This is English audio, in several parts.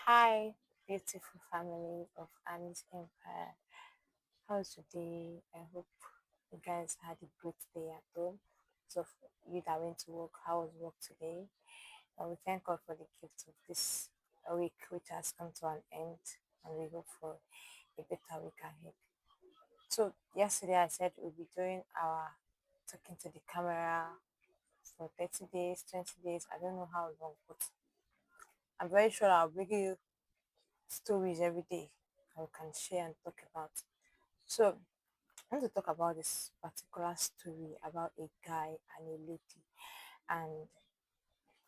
Hi, beautiful family of Annie's Empire. How's your day? I hope you guys had a great day at home. So, for you that went to work, how was work today? And we thank God for the gift of this week, which has come to an end, and we hope for a better week ahead. So, yesterday I said we'll be doing our talking to the camera for 30 days, 20 days. I don't know how long, but I'm very sure I'll bring you stories every day that we can share and talk about. So I want to talk about this particular story about a guy and a lady, and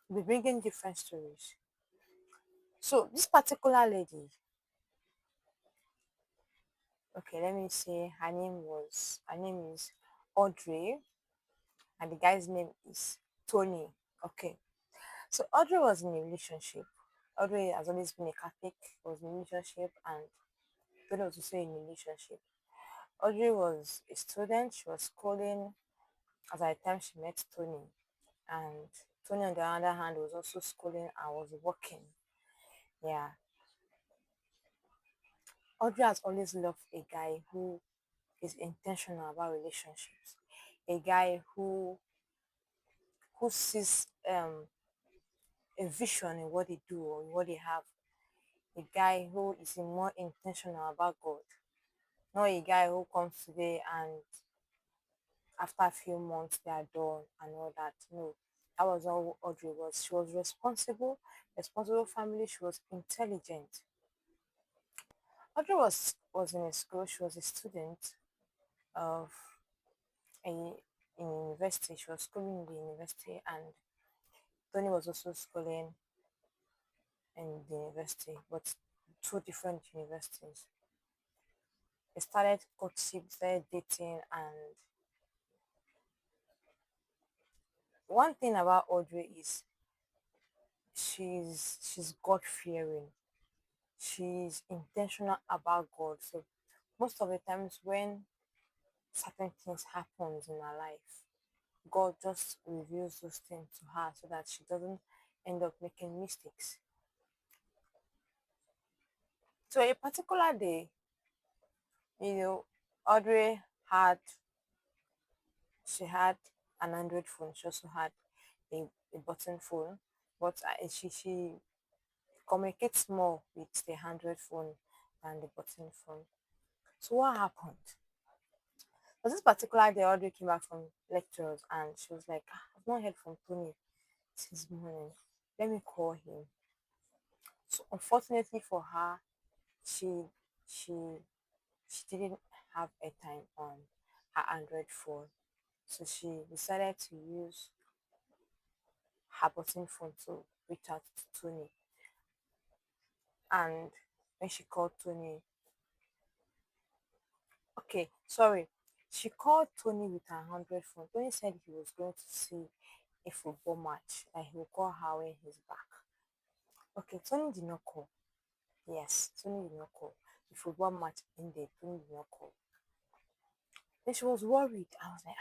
we're bringing different stories. So this particular lady, okay, let me say her name is Audrey, and the guy's name is Tony. Okay, so Audrey was in a relationship. Audrey has always been a Catholic, was in a relationship, and Tony was also in a relationship. Audrey was a student. She was schooling at the time she met Tony. And Tony, on the other hand, was also schooling and was working. Yeah. Audrey has always loved a guy who is intentional about relationships, a guy who sees a vision in what they do or in what they have, a guy who is more intentional about God, not a guy who comes today and after a few months they are done and all that. No, that was all Audrey was. She was responsible family. She was intelligent. Audrey was in a school. She was a student of a in university. She was schooling in the university, and Tony was also schooling in the university, but two different universities. They started courtship, started dating, and one thing about Audrey is she's God fearing. She's intentional about God. So most of the times when certain things happens in her life, God just reveals those things to her so that she doesn't end up making mistakes. So a particular day, you know, Audrey had she had an Android phone. She also had a button phone, but she communicates more with the Android phone than the button phone. So what happened? So this particular day, Audrey came back from lectures and she was like, "Ah, I've not heard from Tony since morning. Let me call him." So unfortunately for her, she she she didn't have a time on her Android phone. So she decided to use her button phone to reach out to Tony. And when she called Tony, okay, sorry, she called Tony with her Android phone. Tony said he was going to see a football match and he will call her when he's back. Okay, Tony did not call. Yes, Tony did not call. The football match ended. Tony did not call. Then she was worried. I was like,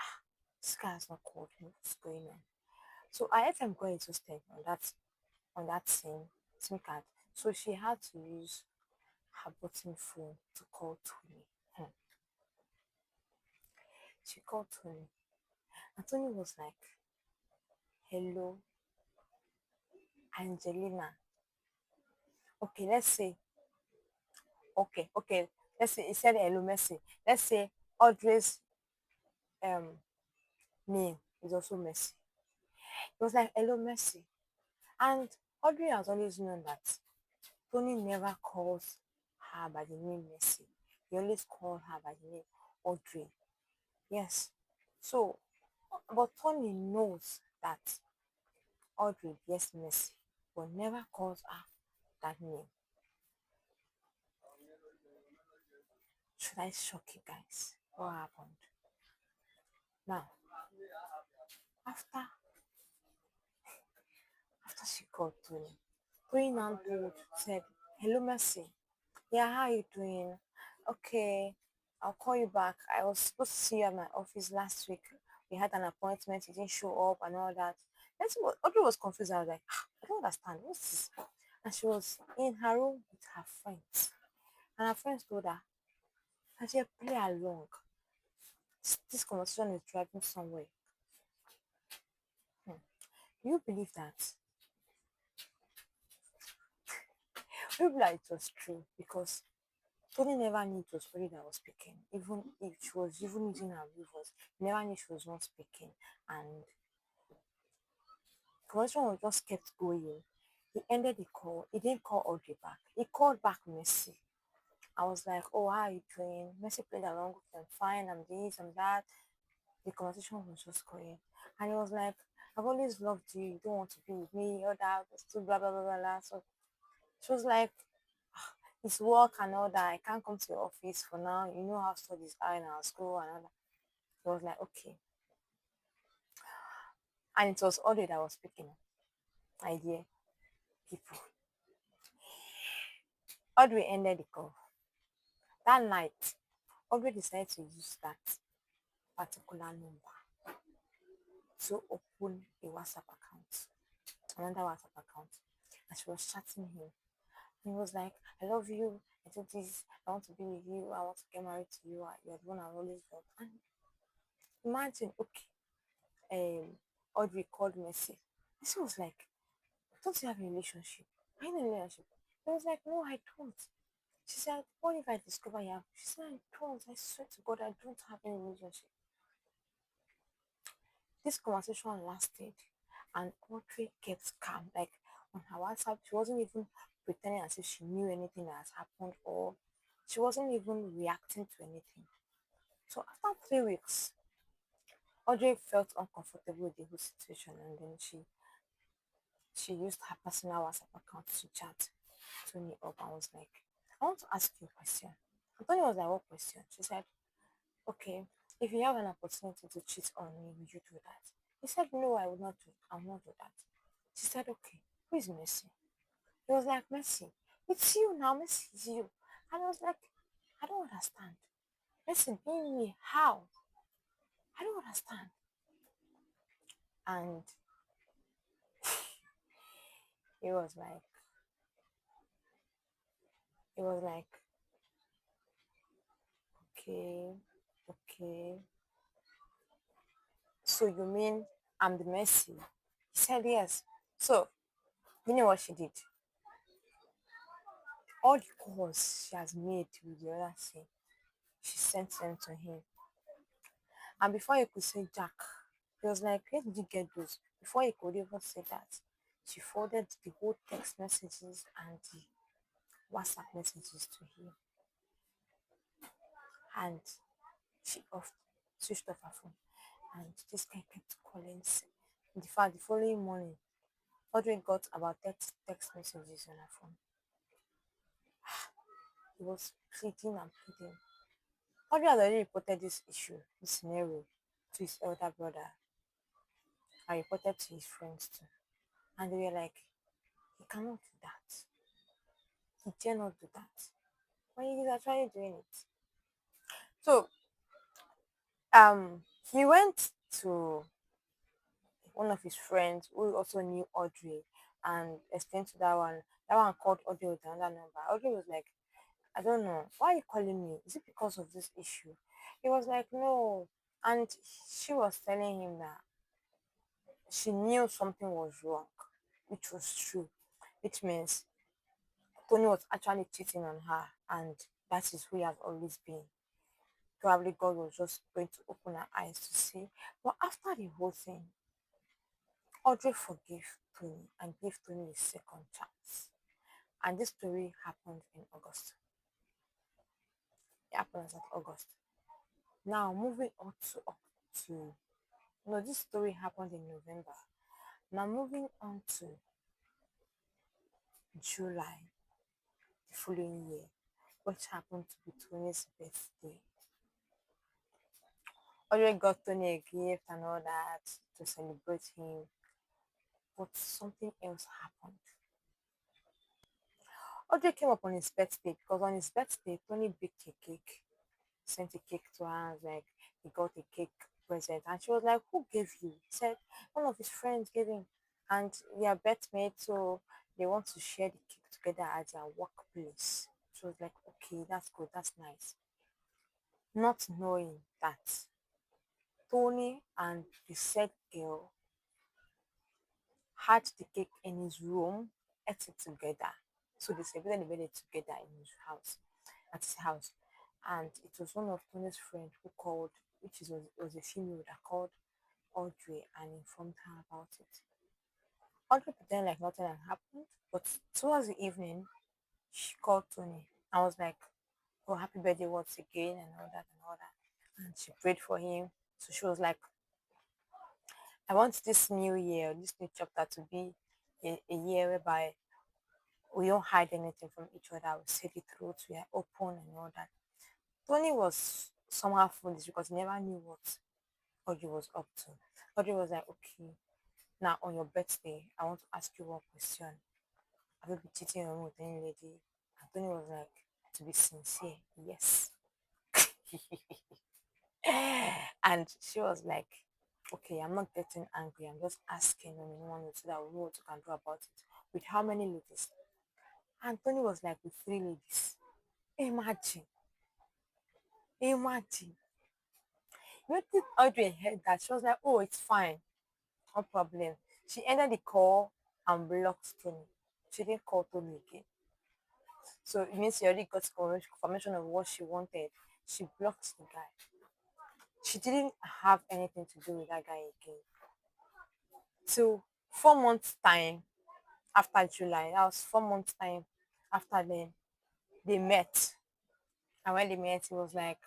this guy has not called me. What's going on? So I had time going to stay on that SIM card. So she had to use her button phone to call Tony. Hmm. She called Tony. And Tony was like, hello, Angelina. Okay, let's say, okay. Let's say he said hello, Messi. Let's say Audrey's um name is also Messi. It was like hello, Messi. And Audrey has always known that Tony never calls her by the name Messi. He always calls her by the name Audrey. Yes. So, but Tony knows that Audrey bears Messi, but never calls her that name. Should I shock you guys? What happened? Now, after after she called Tony, Tony now said, hello Messi. Yeah, how you doing? Okay, I'll call you back. I was supposed to see you at my office last week. We had an appointment, you didn't show up and all that. Audrey was confused. I was like, I don't understand. What's this? and she was in her room with her friends. And her friends told her, Nadia, play along. This conversation is driving somewhere. Hmm. You believe that? You believe that it was true because Tony never knew it was Tori that was speaking. Even if she was even using her real voice, he never knew she was not speaking. And the conversation was just kept going. He ended the call. He didn't call Audrey back. He called back Messi. I was like, oh, how are you doing? Messi played along with them. Fine, I'm this, I'm that. The conversation was just going. And he was like, I've always loved you. You don't want to be with me, all that, still blah, blah, blah, blah, blah. So she was like, it's work and all that. I can't come to your office for now. You know how studies are in our school and all that. He was like, okay. And it was Audrey that was speaking. My dear people. Audrey ended the call. That night, Audrey decided to use that particular number to open a WhatsApp account, another WhatsApp account. And she was chatting him. And he was like, I love you. I do this. I want to be with you. I want to get married to you. You're the one I always loved. And imagine, okay, Audrey called Messi. Messi was like, don't you have a relationship? Are you in a relationship? He was like, no, I don't. She said, what if I discover you have? She said, I don't. I swear to God, I don't have any relationship. This conversation lasted, and Audrey kept calm. Like on her WhatsApp, she wasn't even pretending as if she knew anything that has happened, or she wasn't even reacting to anything. So after 3 weeks, Audrey felt uncomfortable with the whole situation, and then she used her personal WhatsApp account to chat Tony up and was like, I want to ask you a question. And Tony was like, what question? She said, okay, if you have an opportunity to cheat on me, would you do that? He said, no, I will not do that. She said, okay, who is Messi? He was like, Messi, it's you now, Messi is you. And I was like, I don't understand. Messi being me, how? I don't understand. And he was like, he was like, okay, okay. So you mean I'm the Messi? He said yes. So you know what she did? All the calls she has made with the other thing, she sent them to him. And before he could say Jack, he was like, where did you get those? Before he could even say that, she forwarded the whole text messages and the WhatsApp messages to him. And she off switched off her phone. And this guy kept calling. In fact, the following morning, Audrey got about 30 text messages on her phone. He was pleading and pleading. Audrey had already reported this issue, this scenario, to his elder brother. I reported to his friends too. And they were like, he cannot do that. He dare not do that. But he is actually doing it. So he went to one of his friends who also knew Audrey and explained to that one. That one called Audrey with another number. Audrey was like, I don't know. Why are you calling me? Is it because of this issue? He was like, no. And she was telling him that she knew something was wrong, which was true, which means Tony was actually cheating on her, and that is who he has always been. Probably God was just going to open her eyes to see. But after the whole thing, Audrey forgave Tony and gave Tony a second chance. And this story happened in August. It happened at August. Now moving on to no, this story happened in November. Now moving on to July the following year, which happened to be Tony's birthday. Audrey got Tony a gift and all that to celebrate him, but something else happened. Audrey came up on his birthday because on his birthday, Tony baked a cake, sent a cake to her, and like he got a cake present. And she was like, who gave you? He said, one of his friends gave him. And they are birthmates, so they want to share the cake together at their workplace. She was like, okay, that's good, that's nice. Not knowing that Tony and the said girl had the cake in his room, ate it together. So they celebrated the birthday together in his house, at his house. And it was one of Tony's friends who called, was a female that called Audrey and informed her about it. Audrey pretended like nothing had happened, but towards the evening, she called Tony. I was like, oh, happy birthday once again, and all that, and all that. And she prayed for him. So she was like, I want this new year, this new chapter to be a year whereby we don't hide anything from each other. We say the truth, we are open and all that. Tony was somehow foolish because he never knew what Audrey was up to. Audrey was like, okay, now on your birthday, I want to ask you one question. Have you been cheating on me with any lady? And Tony was like, to be sincere, yes. And she was like, okay, I'm not getting angry. I'm just asking when anyone knows so that we know what we can do about it. With how many ladies? And Tony was like, with three ladies. Imagine, imagine. You think Audrey heard that? She was like, oh, it's fine. No problem. She ended the call and blocked Tony. She didn't call Tony again. So it means she already got confirmation of what she wanted. She blocked the guy. She didn't have anything to do with that guy again. So 4 months time after July, that was 4 months time after then, they met. And when they met, it was like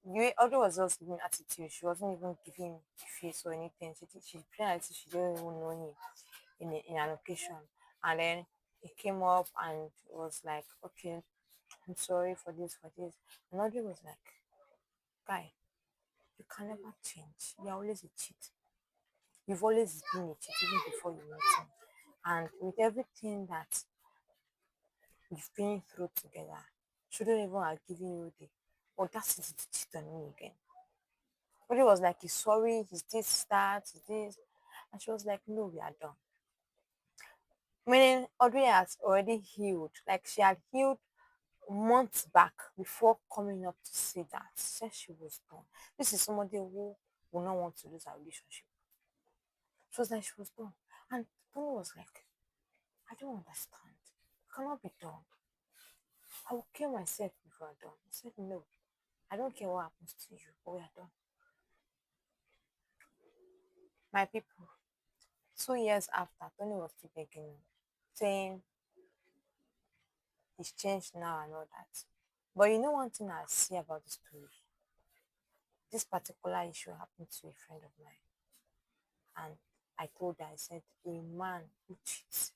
you Audrey was just giving attitude. She wasn't even giving face or anything. She pretended as if she didn't even know him in an occasion. And then he came up and was like, okay, I'm sorry for this, for this. And Audrey was like, guy, you can never change. You're always a cheat. You've always been a cheat even before you met him. And with everything that we've been through together, shouldn't even have given you the audacity to cheat on me again. But it was like, he's sorry, he's this, that, he's this. And she was like, no, we are done. Meaning, Audrey has already healed. Like, she had healed months back before coming up to say that. She said she was done. This is somebody who will not want to lose our relationship. She was like, she was done. And Tony was like, I don't understand. It cannot be done. I will kill myself if we are done. I said, no, I don't care what happens to you, but we are done. My people, 2 years after, Tony was still begging me, saying he's changed now and all that. But you know one thing I see about the story? This particular issue happened to a friend of mine. And I told her, I said, a man who cheats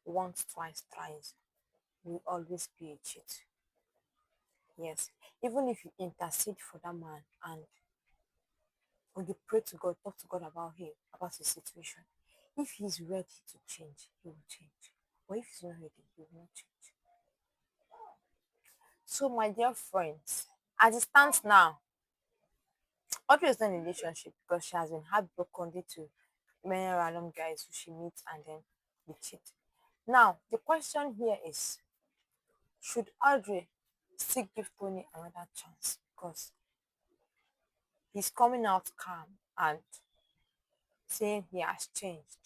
once, twice, thrice will always be a cheat. Yes. Even if you intercede for that man and or you pray to God, talk to God about him, about his situation. If he's ready to change, he will change. But if he's not ready, he will not change. So, my dear friends, as it stands now, Audrey is not in a relationship because she has been heartbroken due to many random guys who she meets and then they cheat. Now, the question here is, should Audrey still give Tony another chance? Because he's coming out calm and saying he has changed.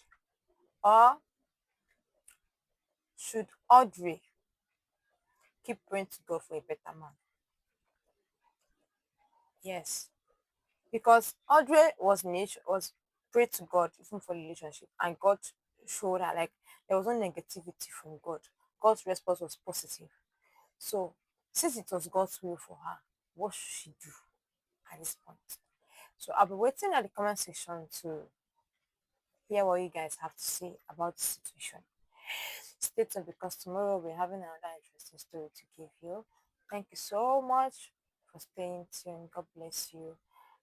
Or should Audrey keep praying to God for a better man? Yes. Because Audrey was prayed to God even for the relationship, and God showed her like there was no negativity from God. God's response was positive. So since it was God's will for her, what should she do at this point? So I'll be waiting at the comment section to hear what you guys have to say about the situation. Stay tuned because tomorrow we're having another interesting story to give you. Thank you so much for staying tuned. God bless you.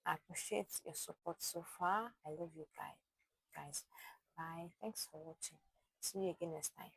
I appreciate your support so far. I love you guys. Bye. Thanks for watching. See you again next time.